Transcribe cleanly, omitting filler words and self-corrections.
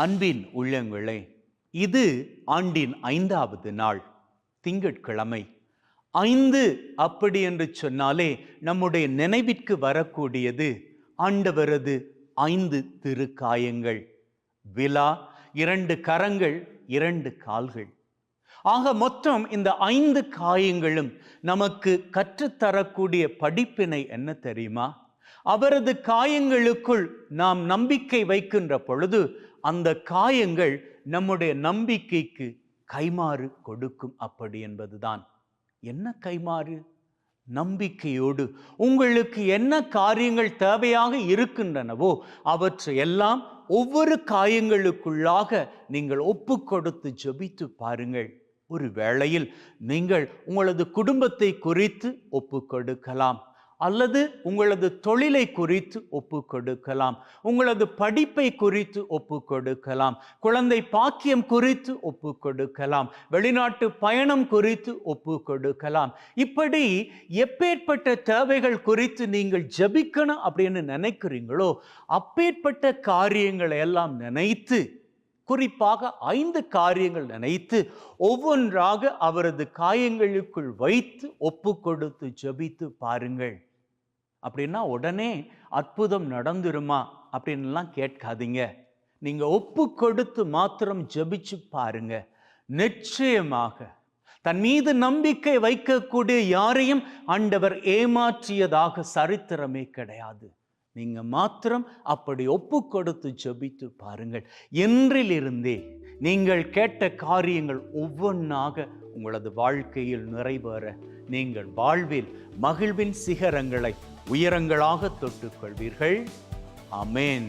அன்பின் உள்ளங்களே, இது ஆண்டின் 5வது நாள், திங்கட்கிழமை. 5 அப்படி என்று சொன்னாலே நம்முடைய நினைவிற்கு வரக்கூடியது ஆண்டவரது 5 திருக்காயங்கள். விலா, 2 கரங்கள், 2 கால்கள். ஆக மொத்தம் இந்த 5 காயங்களும் நமக்கு கற்றுத்தரக்கூடிய படிப்பினை என்ன தெரியுமா? அவரது காயங்களுக்குள் நாம் நம்பிக்கை வைக்கின்ற பொழுது அந்த காயங்கள் நம்முடைய நம்பிக்கைக்கு கைமாறு கொடுக்கும் அப்படி என்பதுதான். என்ன கைமாறு? நம்பிக்கையோடு உங்களுக்கு என்ன காரியங்கள் தேவையாக இருக்கின்றனவோ அவற்றை எல்லாம் ஒவ்வொரு காயங்களுக்குள்ளாக நீங்கள் ஒப்பு கொடுத்து ஜெபித்து பாருங்கள். ஒரு வேளையில் நீங்கள் உங்களது குடும்பத்தை குறித்து ஒப்பு கொடுக்கலாம், அல்லது உங்களது தொழிலை குறித்து ஒப்பு கொடுக்கலாம், உங்களது படிப்பை குறித்து ஒப்பு கொடுக்கலாம், குழந்தை பாக்கியம் குறித்து ஒப்பு கொடுக்கலாம், வெளிநாட்டு பயணம் குறித்து ஒப்பு கொடுக்கலாம். இப்படி எப்பேற்பட்ட தேவைகள் குறித்து நீங்கள் ஜெபிக்கணும் அப்படின்னு நினைக்கிறீங்களோ அப்பேற்பட்ட காரியங்களை எல்லாம் நினைத்து, குறிப்பாக 5 காரியங்கள் நினைத்து ஒவ்வொன்றாக அவரது காயங்களுக்குள் வைத்து ஒப்பு கொடுத்து ஜெபித்து பாருங்கள். அப்படின்னா உடனே அற்புதம் நடந்துருமா அப்படின்லாம் கேட்காதீங்க. நீங்க ஒப்பு கொடுத்து மாத்திரம் ஜெபிச்சு பாருங்க. நிச்சயமாக தன் மீது நம்பிக்கை வைக்கக்கூடிய யாரையும் ஆண்டவர் ஏமாற்றியதாக சரித்திரமே கிடையாது. நீங்க மாத்திரம் அப்படி ஒப்பு கொடுத்து ஜெபித்து பாருங்கள். என்றிலிருந்தே நீங்கள் கேட்ட காரியங்கள் ஒவ்வொன்றாக உங்களது வாழ்க்கையில் நிறைவேற நீங்கள் வாழ்வில் மகிழ்வின் சிகரங்களை உயரங்களாக தொட்டுக்கொள்வீர்கள். ஆமென்.